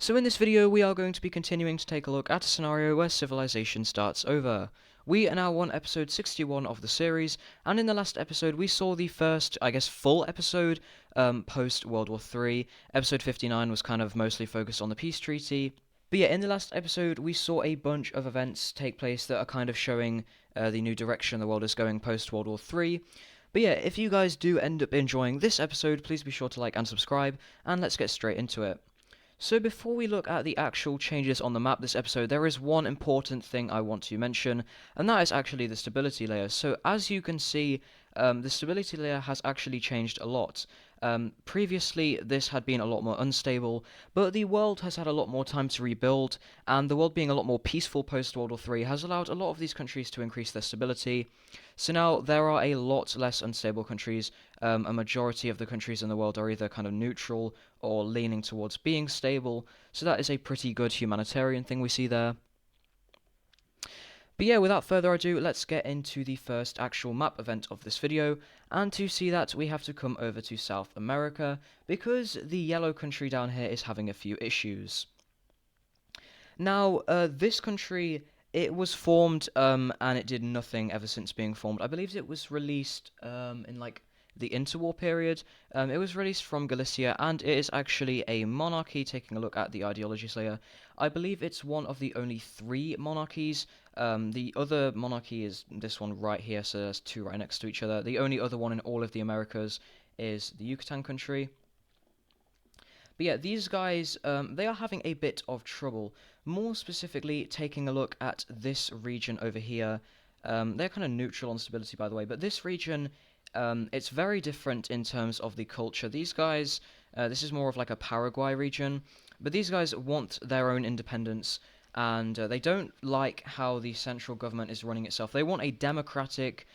So in this video we are going to be continuing to take a look at a scenario where civilization starts over. We are now on episode 61 of the series, and in the last episode we saw the first, I guess, full episode post World War III. Episode 59 was kind of mostly focused on the peace treaty. But yeah, in the last episode we saw a bunch of events take place that are kind of showing the new direction the world is going post World War III. But yeah, if you guys do end up enjoying this episode, please be sure to like and subscribe, and let's get straight into it. So before we look at the actual changes on the map this episode, there is one important thing I want to mention, and that is actually the stability layer. So as you can see, the stability layer has actually changed a lot. Previously, this had been a lot more unstable, but the world has had a lot more time to rebuild, and the world being a lot more peaceful post-World War III has allowed a lot of these countries to increase their stability. So now there are a lot less unstable countries. A majority of the countries in the world are either kind of neutral or leaning towards being stable, so that is a pretty good humanitarian thing we see there. But yeah, without further ado, let's get into the first actual map event of this video, and to see that we have to come over to South America, because the yellow country down here is having a few issues. Now, this country, it was formed, and it did nothing ever since being formed. I believe it was released in like the interwar period. It was released from Galicia, and it is actually a monarchy. Taking a look at the ideologies layer, I believe it's one of the only three monarchies. The other monarchy is this one right here, so there's two right next to each other. The only other one in all of the Americas is the Yucatan country. But yeah, these guys, they are having a bit of trouble. More specifically, taking a look at this region over here. They're kind of neutral on stability, by the way, but this region, it's very different in terms of the culture. These guys, this is more of like a Paraguay region, but these guys want their own independence, and they don't like how the central government is running itself. They want a democratic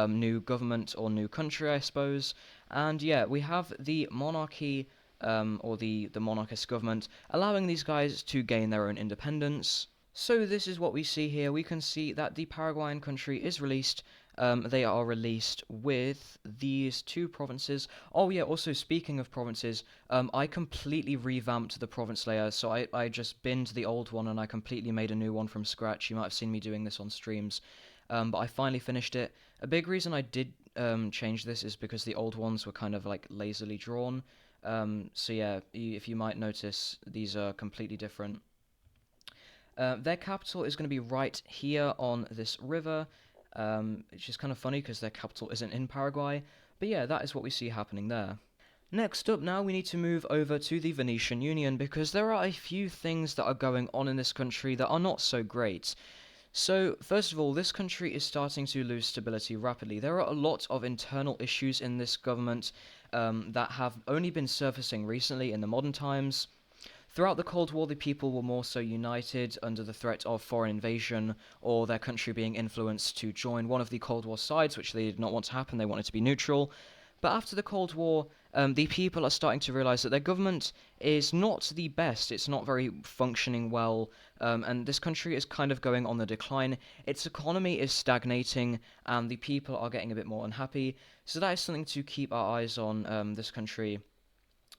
new government or new country, I suppose. And yeah, we have the monarchy, or the monarchist government, allowing these guys to gain their own independence. So this is what we see here. We can see that the Paraguayan country is released. They are released with these two provinces. Oh yeah, also speaking of provinces, I completely revamped the province layer. So I just binned the old one and I completely made a new one from scratch. You might have seen me doing this on streams. But I finally finished it. A big reason I did change this is because the old ones were kind of like lazily drawn. So yeah, if you might notice, these are completely different. Their capital is going to be right here on this river, which is kind of funny because their capital isn't in Paraguay. But yeah, that is what we see happening there. Next up now, we need to move over to the Venetian Union, because there are a few things that are going on in this country that are not so great. So, first of all, this country is starting to lose stability rapidly. There are a lot of internal issues in this government that have only been surfacing recently in the modern times. Throughout the Cold War, the people were more so united under the threat of foreign invasion or their country being influenced to join one of the Cold War sides, which they did not want to happen. They wanted to be neutral. But after the Cold War, the people are starting to realize that their government is not the best. It's not very functioning well, and this country is kind of going on the decline. Its economy is stagnating, and the people are getting a bit more unhappy. So that is something to keep our eyes on. This country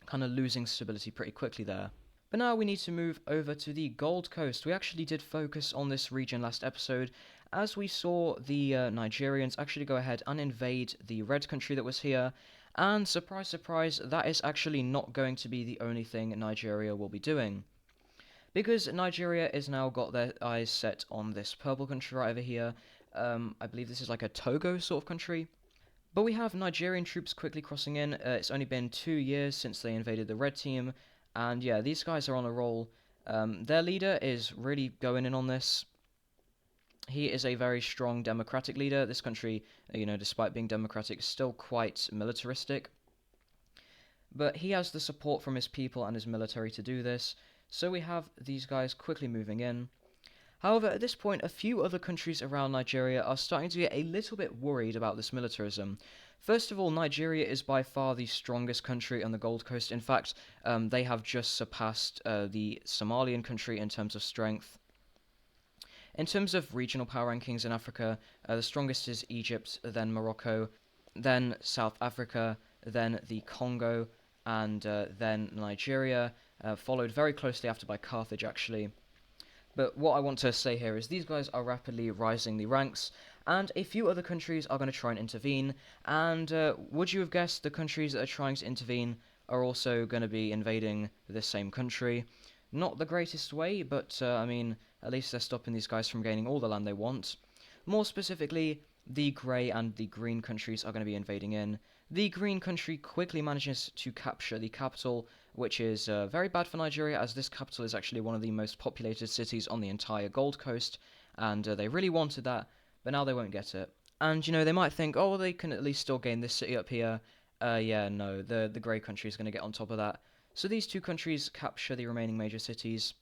kind of losing stability pretty quickly there. But now we need to move over to the Gold Coast. We actually did focus on this region last episode, as we saw the Nigerians actually go ahead and invade the red country that was here. And surprise, surprise, that is actually not going to be the only thing Nigeria will be doing. Because Nigeria has now got their eyes set on this purple country right over here. I believe this is like a Togo sort of country. But we have Nigerian troops quickly crossing in. It's only been 2 years since they invaded the red team. And yeah, these guys are on a roll. Their leader is really going in on this. He is a very strong democratic leader. This country, despite being democratic, is still quite militaristic. But he has the support from his people and his military to do this. So we have these guys quickly moving in. However, at this point, a few other countries around Nigeria are starting to get a little bit worried about this militarism. First of all, Nigeria is by far the strongest country on the Gold Coast. In fact, they have just surpassed the Somalian country in terms of strength. In terms of regional power rankings in Africa, the strongest is Egypt, then Morocco, then South Africa, then the Congo, and then Nigeria. followed very closely after by Carthage actually. But what I want to say here is these guys are rapidly rising the ranks, and a few other countries are going to try and intervene. And would you have guessed the countries that are trying to intervene are also going to be invading this same country? Not the greatest way, but I mean, at least they're stopping these guys from gaining all the land they want. More specifically, the grey and the green countries are going to be invading in. The green country quickly manages to capture the capital, which is very bad for Nigeria, as this capital is actually one of the most populated cities on the entire Gold Coast, and they really wanted that, but now they won't get it. And, you know, they might think, oh, well, they can at least still gain this city up here. Yeah, no, the grey country is going to get on top of that. So these two countries capture the remaining major cities,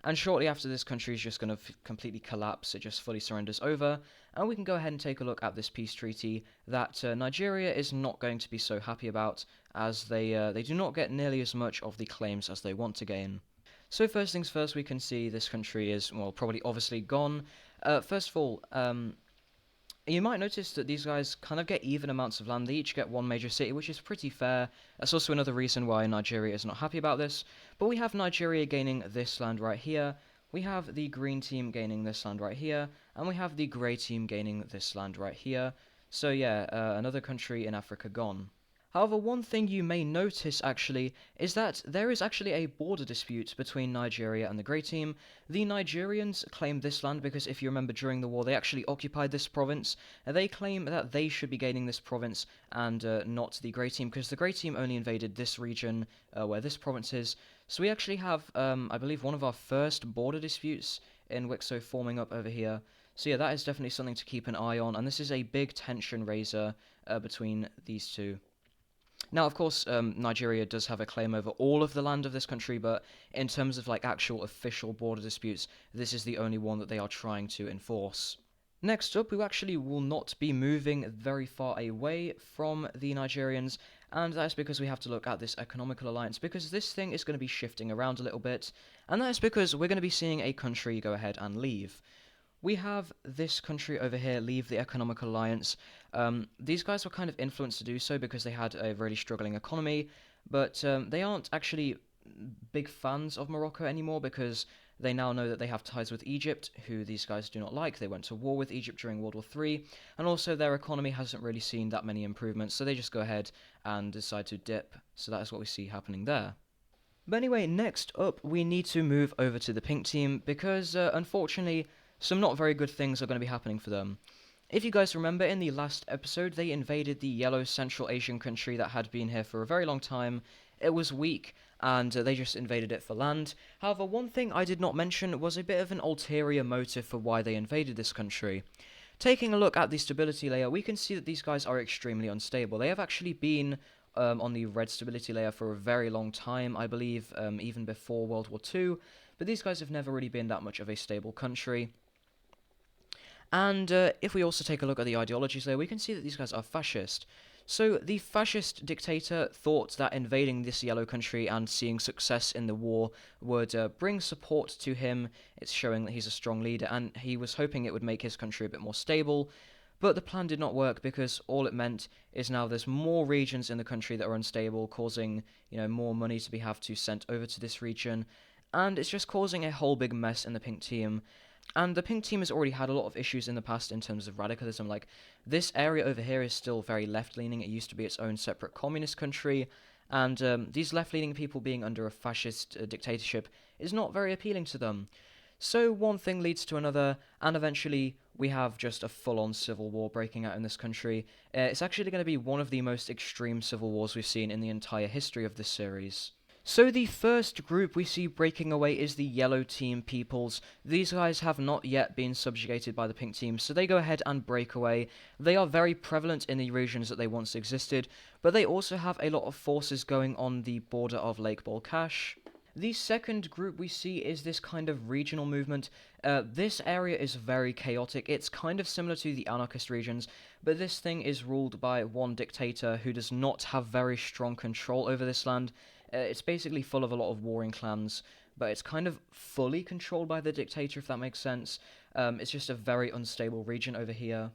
and shortly after this country is just going to completely collapse, it just fully surrenders over, and we can go ahead and take a look at this peace treaty that Nigeria is not going to be so happy about, as they do not get nearly as much of the claims as they want to gain. So first things first, we can see this country is, well, probably obviously gone. First of all, you might notice that these guys kind of get even amounts of land. They each get one major city, which is pretty fair. That's also another reason why Nigeria is not happy about this. But we have Nigeria gaining this land right here. We have the green team gaining this land right here. And we have the grey team gaining this land right here. So yeah, another country in Africa gone. However, one thing you may notice actually is that there is actually a border dispute between Nigeria and the Grey Team. The Nigerians claim this land because if you remember during the war they actually occupied this province. They claim that they should be gaining this province and not the Grey Team, because the Grey Team only invaded this region where this province is. So we actually have, I believe, one of our first border disputes in Wixo forming up over here. So yeah, that is definitely something to keep an eye on, and this is a big tension raiser between these two. Now, of course, Nigeria does have a claim over all of the land of this country, but in terms of like actual official border disputes, this is the only one that they are trying to enforce. Next up, we actually will not be moving very far away from the Nigerians, and that's because we have to look at this economical alliance, because this thing is going to be shifting around a little bit, and that's because we're going to be seeing a country go ahead and leave. We have this country over here leave the economic alliance. These guys were kind of influenced to do so because they had a really struggling economy, but they aren't actually big fans of Morocco anymore because they now know that they have ties with Egypt, who these guys do not like. They went to war with Egypt during World War III, and also their economy hasn't really seen that many improvements, so they just go ahead and decide to dip. So that is what we see happening there. But anyway, next up, we need to move over to the pink team because, unfortunately, some not very good things are going to be happening for them. If you guys remember, in the last episode, they invaded the yellow Central Asian country that had been here for a very long time. It was weak, and they just invaded it for land. However, one thing I did not mention was a bit of an ulterior motive for why they invaded this country. Taking a look at the stability layer, we can see that these guys are extremely unstable. They have actually been on the red stability layer for a very long time, I believe, even before World War II, but these guys have never really been that much of a stable country. And if we also take a look at the ideologies there, we can see that these guys are fascist. So the fascist dictator thought that invading this yellow country and seeing success in the war would bring support to him. It's showing that he's a strong leader, and he was hoping it would make his country a bit more stable. But the plan did not work because all it meant is now there's more regions in the country that are unstable, causing more money to have to sent over to this region, and it's just causing a whole big mess in the pink team. And the pink team has already had a lot of issues in the past in terms of radicalism. Like, this area over here is still very left-leaning. It used to be its own separate communist country, and these left-leaning people being under a fascist dictatorship is not very appealing to them. So one thing leads to another, and eventually we have just a full-on civil war breaking out in this country. It's actually going to be one of the most extreme civil wars we've seen in the entire history of this series. So the first group we see breaking away is the yellow team peoples. These guys have not yet been subjugated by the pink team, so they go ahead and break away. They are very prevalent in the regions that they once existed, but they also have a lot of forces going on the border of Lake Balkhash. The second group we see is this kind of regional movement. This area is very chaotic. It's kind of similar to the anarchist regions, but this thing is ruled by one dictator who does not have very strong control over this land. It's basically full of a lot of warring clans, but it's kind of fully controlled by the dictator, if that makes sense. It's just a very unstable region over here.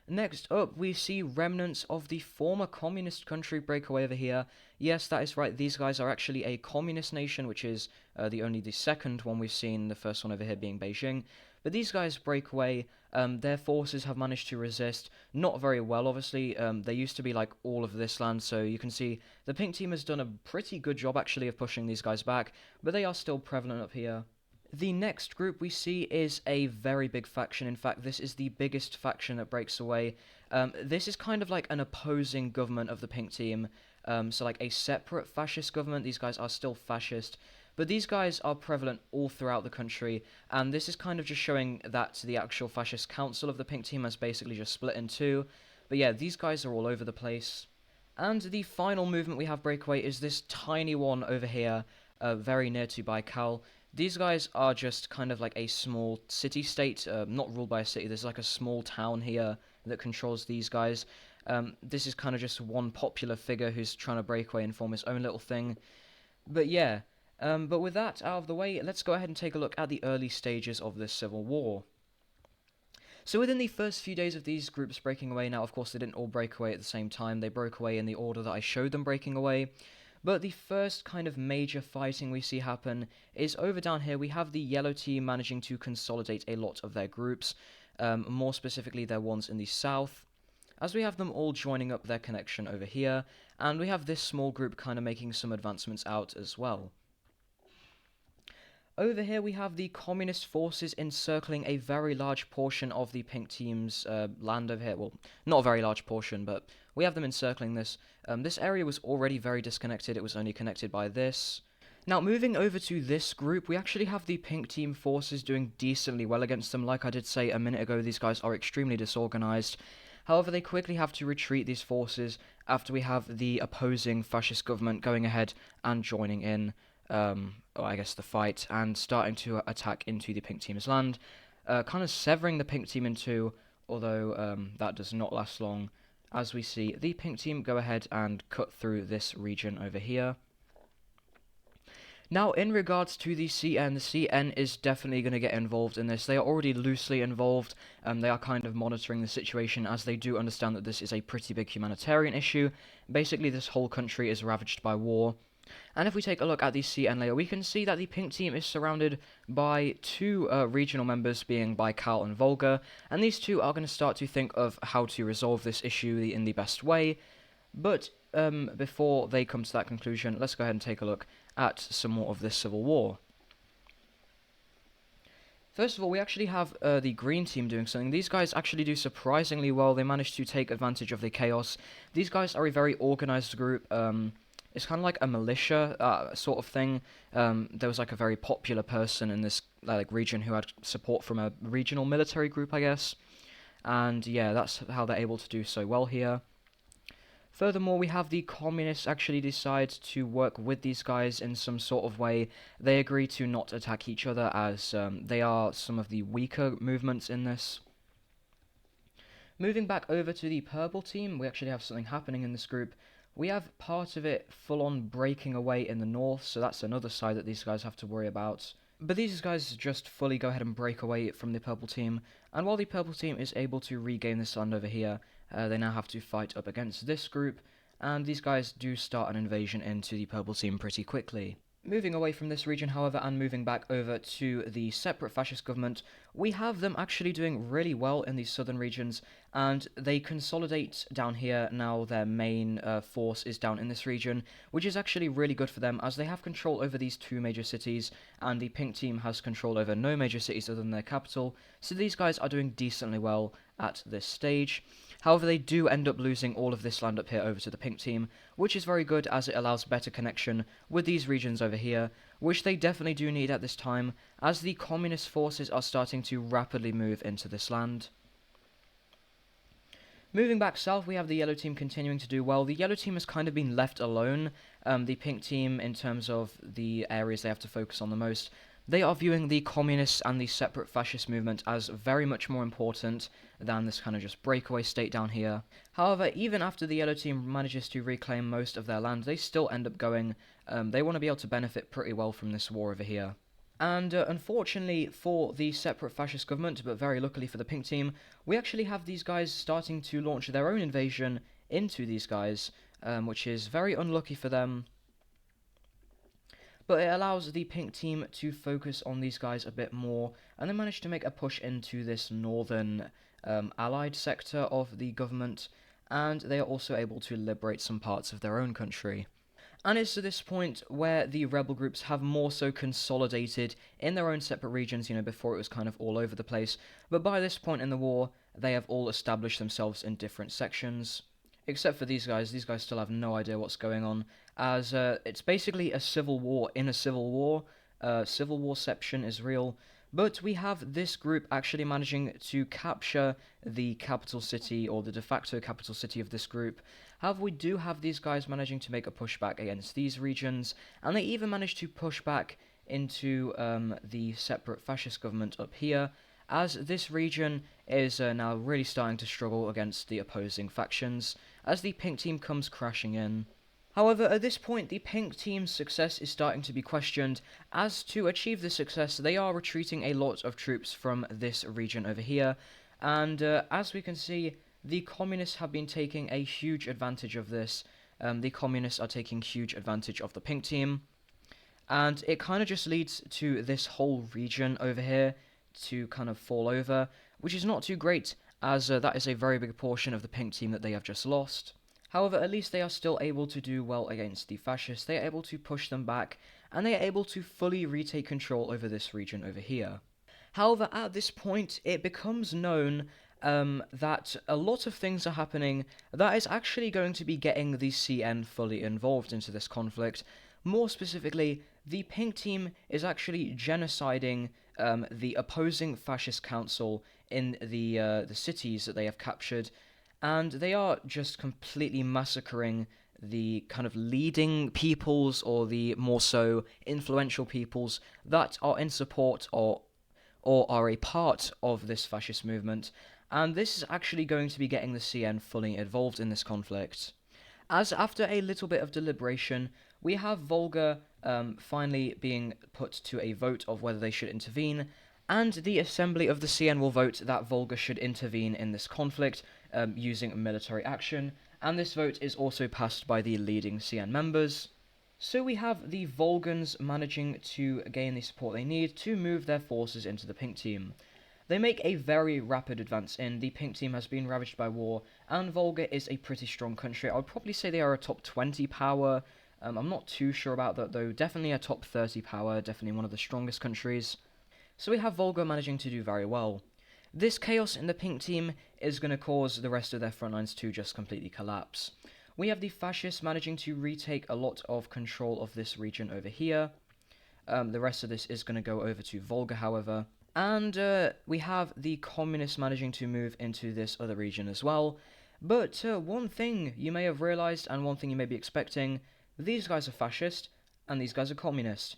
Next up, we see remnants of the former communist country break away over here. Yes, that is right. These guys are actually a communist nation, which is the second one we've seen. The first one over here being Beijing. But these guys break away. Their forces have managed to resist, not very well, obviously. They used to be like all of this land, so you can see the pink team has done a pretty good job actually of pushing these guys back, but they are still prevalent up here. The next group we see is a very big faction. In fact, this is the biggest faction that breaks away. This is kind of like an opposing government of the pink team. So like a separate fascist government. These guys are still fascist. But these guys are prevalent all throughout the country. And this is kind of just showing that the actual fascist council of the pink team has basically just split in two. But yeah, these guys are all over the place. And the final movement we have breakaway is this tiny one over here, very near to Baikal. These guys are just kind of like a small city-state, not ruled by a city. There's like a small town here that controls these guys. This is kind of just one popular figure who's trying to break away and form his own little thing. But yeah, but with that out of the way, let's go ahead and take a look at the early stages of this civil war. So within the first few days of these groups breaking away, now of course they didn't all break away at the same time, they broke away in the order that I showed them breaking away. But the first kind of major fighting we see happen is over down here. We have the yellow team managing to consolidate a lot of their groups, more specifically their ones in the south, as we have them all joining up their connection over here, and we have this small group kind of making some advancements out as well. Over here we have the communist forces encircling a very large portion of the pink team's land over here. Well, not a very large portion, but we have them encircling this. This area was already very disconnected. It was only connected by this. Now, moving over to this group, we actually have the pink team forces doing decently well against them. Like I did say a minute ago, these guys are extremely disorganized. However, they quickly have to retreat these forces after we have the opposing fascist government going ahead and joining in. The fight, and starting to attack into the pink team's land, kind of severing the pink team in two, although that does not last long, as we see the pink team go ahead and cut through this region over here. Now, in regards to the CN is definitely going to get involved in this. They are already loosely involved. They are kind of monitoring the situation, as they do understand that this is a pretty big humanitarian issue. Basically, this whole country is ravaged by war. And if we take a look at the CN layer, we can see that the pink team is surrounded by two regional members, being Baikal and Volga, and these two are going to start to think of how to resolve this issue in the best way. But before they come to that conclusion, let's go ahead and take a look at some more of this civil war. First of all, we actually have the green team doing something. These guys actually do surprisingly well. They managed to take advantage of the chaos. These guys are a very organized group. It's kind of like a militia sort of thing. There was like a very popular person in this region who had support from a regional military group, I guess. And yeah, that's how they're able to do so well here. Furthermore, we have the communists actually decide to work with these guys in some sort of way. They agree to not attack each other, as they are some of the weaker movements in this. Moving back over to the purple team, we actually have something happening in this group. We have part of it full-on breaking away in the north, so that's another side that these guys have to worry about. But these guys just fully go ahead and break away from the purple team, and while the purple team is able to regain this land over here, they now have to fight up against this group, and these guys do start an invasion into the purple team pretty quickly. Moving away from this region, however, and moving back over to the separate fascist government, we have them actually doing really well in these southern regions, and they consolidate down here. Now their main force is down in this region, which is actually really good for them, as they have control over these two major cities, and the pink team has control over no major cities other than their capital, so these guys are doing decently well at this stage. However, they do end up losing all of this land up here over to the pink team, which is very good as it allows better connection with these regions over here, which they definitely do need at this time, as the communist forces are starting to rapidly move into this land. Moving back south, we have the yellow team continuing to do well. The yellow team has kind of been left alone. The pink team, in terms of the areas they have to focus on the most, they are viewing the communists and the separate fascist movement as very much more important than this kind of just breakaway state down here. However, even after the yellow team manages to reclaim most of their land, they still end up going. They want to be able to benefit pretty well from this war over here. And unfortunately for the separate fascist government, but very luckily for the pink team, we actually have these guys starting to launch their own invasion into these guys, which is very unlucky for them. But it allows the pink team to focus on these guys a bit more, and they manage to make a push into this northern allied sector of the government, and they are also able to liberate some parts of their own country. And it's to this point where the rebel groups have more so consolidated in their own separate regions, before it was kind of all over the place. But by this point in the war, they have all established themselves in different sections. Except for these guys still have no idea what's going on, as it's basically a civil war in a civil war. Civil warception is real, but we have this group actually managing to capture the capital city, or the de facto capital city of this group. However, we do have these guys managing to make a pushback against these regions, and they even managed to push back into the separate fascist government up here, as this region is now really starting to struggle against the opposing factions, as the pink team comes crashing in. However, at this point, the pink team's success is starting to be questioned, as to achieve this success, they are retreating a lot of troops from this region over here, and as we can see, the communists have been taking a huge advantage of this. The communists are taking huge advantage of the pink team, and it kind of just leads to this whole region over here to kind of fall over, which is not too great, as that is a very big portion of the pink team that they have just lost. However, at least they are still able to do well against the fascists. They are able to push them back, and they are able to fully retake control over this region over here. However, at this point, it becomes known that a lot of things are happening that is actually going to be getting the CN fully involved into this conflict. More specifically, the pink team is actually genociding the opposing fascist council in the cities that they have captured, and they are just completely massacring the kind of leading peoples, or the more so influential peoples that are in support, or are a part of this fascist movement, and this is actually going to be getting the CN fully involved in this conflict. As after a little bit of deliberation, we have Volga finally being put to a vote of whether they should intervene, and the Assembly of the CN will vote that Volga should intervene in this conflict using military action, and this vote is also passed by the leading CN members. So we have the Volgans managing to gain the support they need to move their forces into the pink team. They make a very rapid advance in. The pink team has been ravaged by war, and Volga is a pretty strong country. I would probably say they are a top 20 power. I'm not too sure about that though. Definitely a top 30 power, definitely one of the strongest countries. So we have Volga managing to do very well. This chaos in the pink team is going to cause the rest of their front lines to just completely collapse. We have the fascists managing to retake a lot of control of this region over here. The rest of this is going to go over to Volga, however. And we have the communists managing to move into this other region as well. But one thing you may have realized, and one thing you may be expecting, these guys are fascist, and these guys are communist.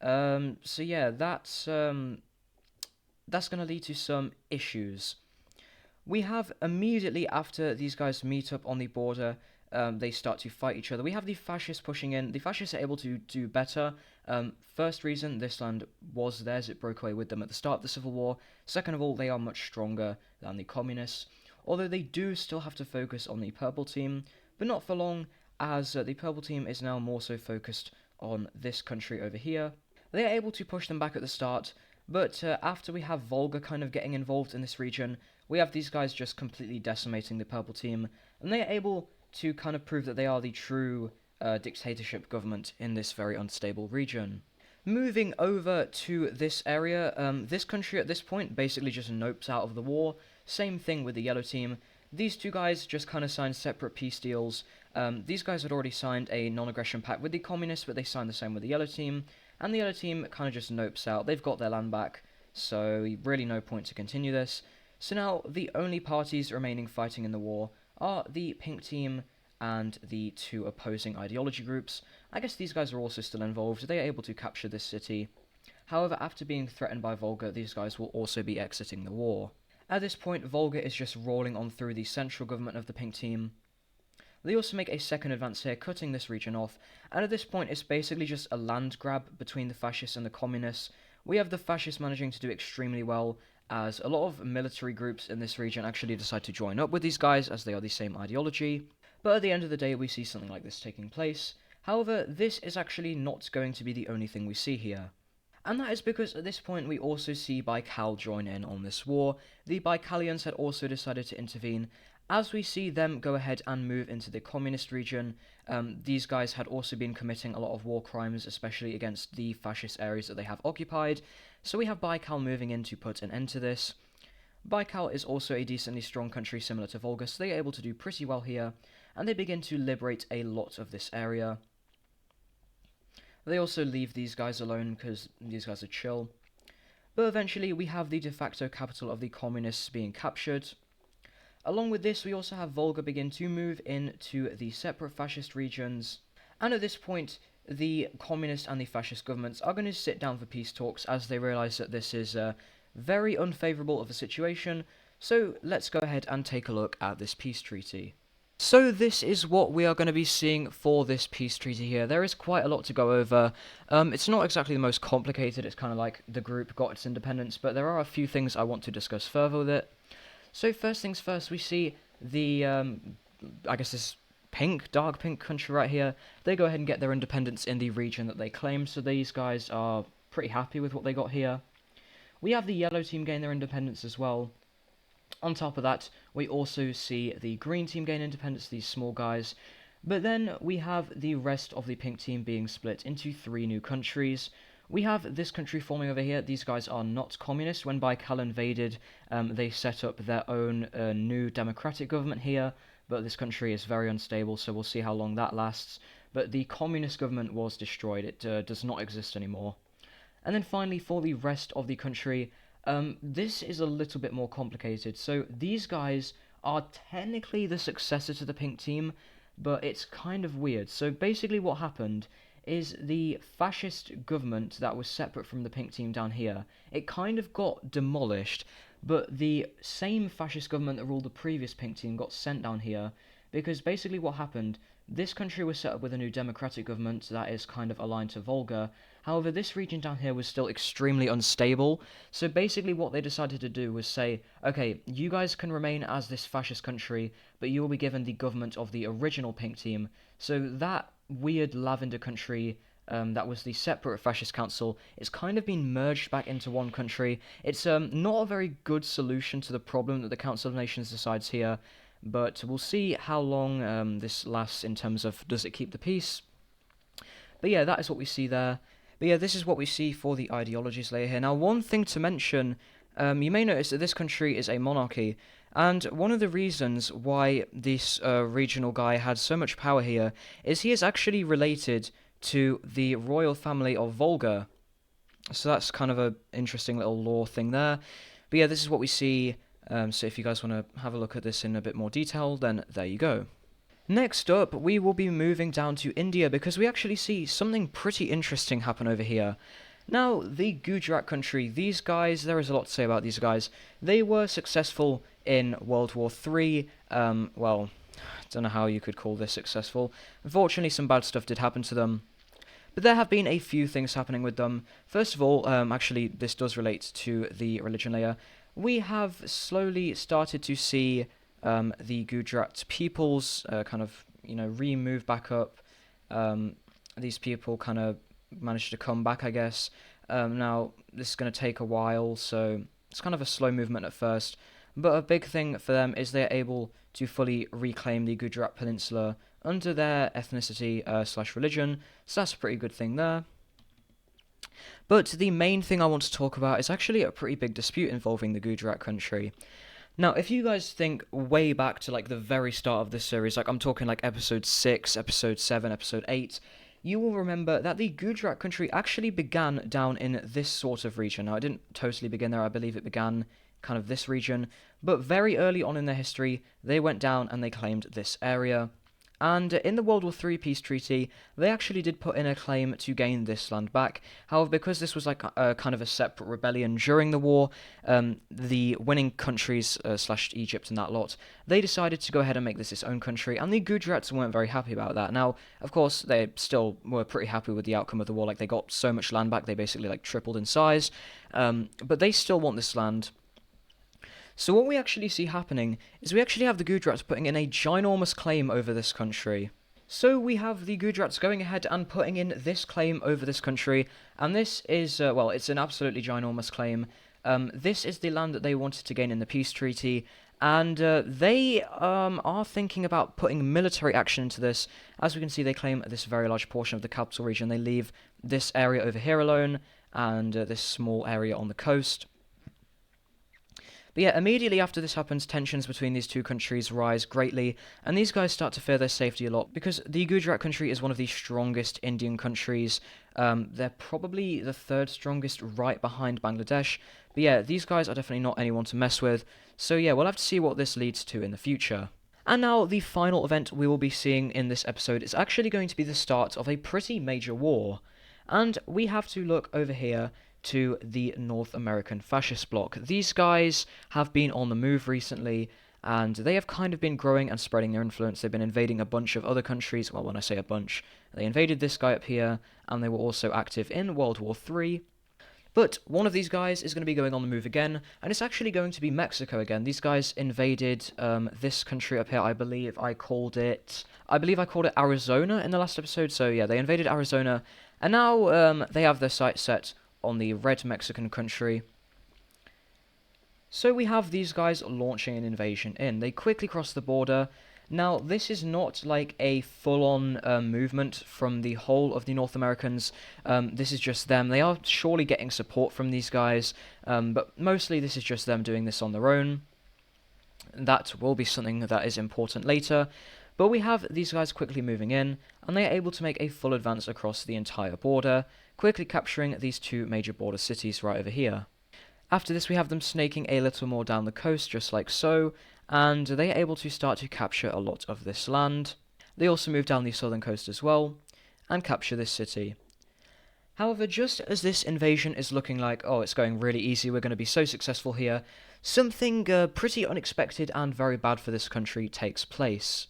So yeah, that's going to lead to some issues. We have immediately after these guys meet up on the border, they start to fight each other. We have the fascists pushing in. The fascists are able to do better. First reason, this land was theirs. It broke away with them at the start of the Civil War. Second of all, they are much stronger than the communists, although they do still have to focus on the purple team, but not for long, as the purple team is now more so focused on this country over here. They are able to push them back at the start, but after we have Volga kind of getting involved in this region, we have these guys just completely decimating the purple team, and they are able to kind of prove that they are the true dictatorship government in this very unstable region. Moving over to this area, this country at this point basically just nopes out of the war. Same thing with the yellow team. These two guys just kind of signed separate peace deals. These guys had already signed a non-aggression pact with the communists, but they signed the same with the yellow team, and the yellow team kind of just nopes out. They've got their land back, so really no point to continue this. So now the only parties remaining fighting in the war are the pink team and the two opposing ideology groups. I guess these guys are also still involved. They are able to capture this city. However, after being threatened by Volga, these guys will also be exiting the war. At this point, Volga is just rolling on through the central government of the pink team. They also make a second advance here, cutting this region off, and at this point it's basically just a land grab between the fascists and the communists. we have the fascists managing to do extremely well, as a lot of military groups in this region actually decide to join up with these guys as they are the same ideology. But at the end of the day, we see something like this taking place. However, this is actually not going to be the only thing we see here. And that is because at this point we also see Baikal join in on this war. The Baikalians had also decided to intervene. As we see them go ahead and move into the communist region, these guys had also been committing a lot of war crimes, especially against the fascist areas that they have occupied. So we have Baikal moving in to put an end to this. Baikal is also a decently strong country similar to Volga, so they are able to do pretty well here, and they begin to liberate a lot of this area. They also leave these guys alone because these guys are chill. But eventually we have the de facto capital of the communists being captured. Along with this, we also have Volga begin to move into the separate fascist regions. And at this point, the communist and the fascist governments are going to sit down for peace talks as they realise that this is very unfavourable of a situation. So let's go ahead and take a look at this peace treaty. So this is what we are going to be seeing for this peace treaty here. There is quite a lot to go over. It's not exactly the most complicated, it's kind of like the group got its independence, but there are a few things I want to discuss further with it. So first things first, we see the, I guess this dark pink country right here. They go ahead and get their independence in the region that they claim, so these guys are pretty happy with what they got here. We have the yellow team gain their independence as well. On top of that, we also see the green team gain independence, these small guys. But then we have the rest of the pink team being split into 3 new countries. We have this country forming over here. These guys are not communist. When Baikal invaded, they set up their own new democratic government here. But this country is very unstable, so we'll see how long that lasts. But the communist government was destroyed. It does not exist anymore. And then finally, for the rest of the country, this is a little bit more complicated. So these guys are technically the successor to the pink team, but it's kind of weird. So basically what happened is the fascist government that was separate from the pink team down here, it kind of got demolished, but the same fascist government that ruled the previous pink team got sent down here, because basically what happened, this country was set up with a new democratic government that is kind of aligned to Volga. However, this region down here was still extremely unstable, so basically what they decided to do was say, okay, you guys can remain as this fascist country, but you will be given the government of the original pink team. So that weird lavender country that was the separate fascist council, it's kind of been merged back into one country. It's not a very good solution to the problem that the Council of Nations decides here, but we'll see how long this lasts in terms of does it keep the peace. But yeah, that is what we see there. But yeah, this is what we see for the ideologies layer here. Now, one thing to mention, you may notice that this country is a monarchy, and one of the reasons why this regional guy had so much power here is he is actually related to the royal family of Volga. So that's kind of an interesting little lore thing there. But yeah, this is what we see. So if you guys want to have a look at this in a bit more detail, then there you go. Next up, we will be moving down to India because we actually see something pretty interesting happen over here. Now, the Gujarat country, these guys, there is a lot to say about these guys. They were successful in World War III. Well, I don't know how you could call this successful. Unfortunately, some bad stuff did happen to them. But there have been a few things happening with them. First of all, actually, this does relate to the religion layer. We have slowly started to see the Gujarat peoples kind of, re-move back up. These people kind of managed to come back, I guess. Now, this is going to take a while, so it's kind of a slow movement at first. But a big thing for them is they're able to fully reclaim the Gujarat Peninsula under their ethnicity / religion, so that's a pretty good thing there. But the main thing I want to talk about is actually a pretty big dispute involving the Gujarat country. Now, if you guys think way back to like the very start of this series, like I'm talking like episode 6, episode 7, episode 8, you will remember that the Gujarat country actually began down in this sort of region. Now, it didn't totally begin there, I believe it began kind of this region, but very early on in their history, they went down and they claimed this area. And in the World War III peace treaty, they actually did put in a claim to gain this land back. However, because this was like a kind of a separate rebellion during the war, the winning countries slash Egypt and that lot, they decided to go ahead and make this its own country, and the Gujrats weren't very happy about that. Now, of course, they still were pretty happy with the outcome of the war. Like, they got so much land back, they basically like tripled in size, but they still want this land. So what we actually see happening is we actually have the Gujrats putting in a ginormous claim over this country. So we have the Gujrats going ahead and putting in this claim over this country, and this is, well, it's an absolutely ginormous claim. This is the land that they wanted to gain in the peace treaty, and they are thinking about putting military action into this. As we can see, they claim this very large portion of the capital region. They leave this area over here alone, and this small area on the coast. But yeah, immediately after this happens, tensions between these two countries rise greatly, and these guys start to fear their safety a lot, because the Gujarat country is one of the strongest Indian countries. They're probably the third strongest, right behind Bangladesh. But yeah, these guys are definitely not anyone to mess with, so yeah, we'll have to see what this leads to in the future. And now, the final event we will be seeing in this episode is actually going to be the start of a pretty major war. And we have to look over here to the North American fascist bloc. These guys have been on the move recently, and they have kind of been growing and spreading their influence. They've been invading a bunch of other countries. Well, when I say a bunch, they invaded this guy up here, and they were also active in World War III. But one of these guys is going to be going on the move again, and it's actually going to be Mexico again. These guys invaded this country up here. I believe I called it Arizona in the last episode. So yeah, they invaded Arizona, and now they have their sights set on the red Mexican country. So we have these guys launching an invasion in. They quickly cross the border. Now, this is not like a full-on movement from the whole of the North Americans. This is just them. They are surely getting support from these guys, but mostly this is just them doing this on their own. That will be something that is important later. But we have these guys quickly moving in, and they are able to make a full advance across the entire border, quickly capturing these two major border cities right over here. After this, we have them snaking a little more down the coast, just like so, and they are able to start to capture a lot of this land. They also move down the southern coast as well, and capture this city. However, just as this invasion is looking like, oh, it's going really easy, we're going to be so successful here, something pretty unexpected and very bad for this country takes place.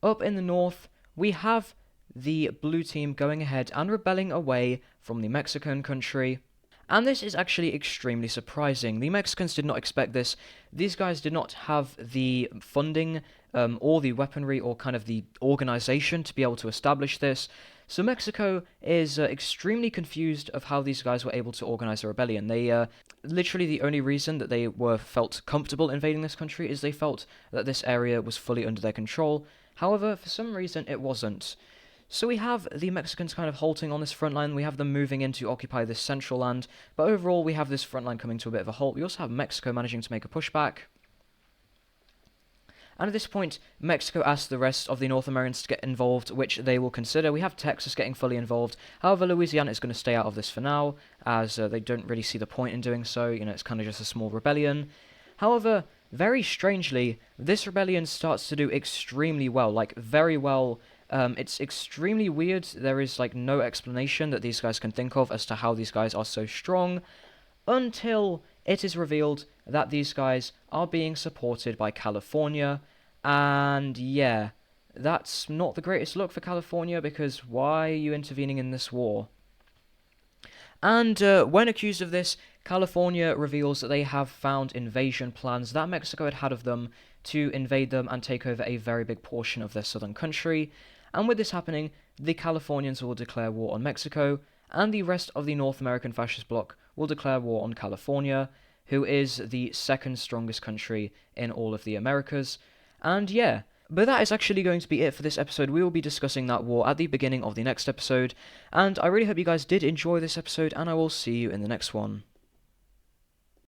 Up in the north, we have the blue team going ahead and rebelling away from the Mexican country. And this is actually extremely surprising. The Mexicans did not expect this. These guys did not have the funding or the weaponry or kind of the organization to be able to establish this. So Mexico is extremely confused of how these guys were able to organize a rebellion. They literally, the only reason that they felt comfortable invading this country is they felt that this area was fully under their control. However, for some reason, it wasn't. So we have the Mexicans kind of halting on this front line. We have them moving in to occupy this central land. But overall, we have this front line coming to a bit of a halt. We also have Mexico managing to make a pushback. And at this point, Mexico asks the rest of the North Americans to get involved, which they will consider. We have Texas getting fully involved. However, Louisiana is going to stay out of this for now, as they don't really see the point in doing so. You know, it's kind of just a small rebellion. However, very strangely, this rebellion starts to do extremely well, like very well. It's extremely weird. There is like no explanation that these guys can think of as to how these guys are so strong, until it is revealed that these guys are being supported by California. And yeah, that's not the greatest look for California, because why are you intervening in this war? And when accused of this, California reveals that they have found invasion plans that Mexico had of them to invade them and take over a very big portion of their southern country. And with this happening, the Californians will declare war on Mexico, and the rest of the North American fascist bloc will declare war on California, who is the second strongest country in all of the Americas. And yeah, but that is actually going to be it for this episode. We will be discussing that war at the beginning of the next episode, and I really hope you guys did enjoy this episode, and I will see you in the next one.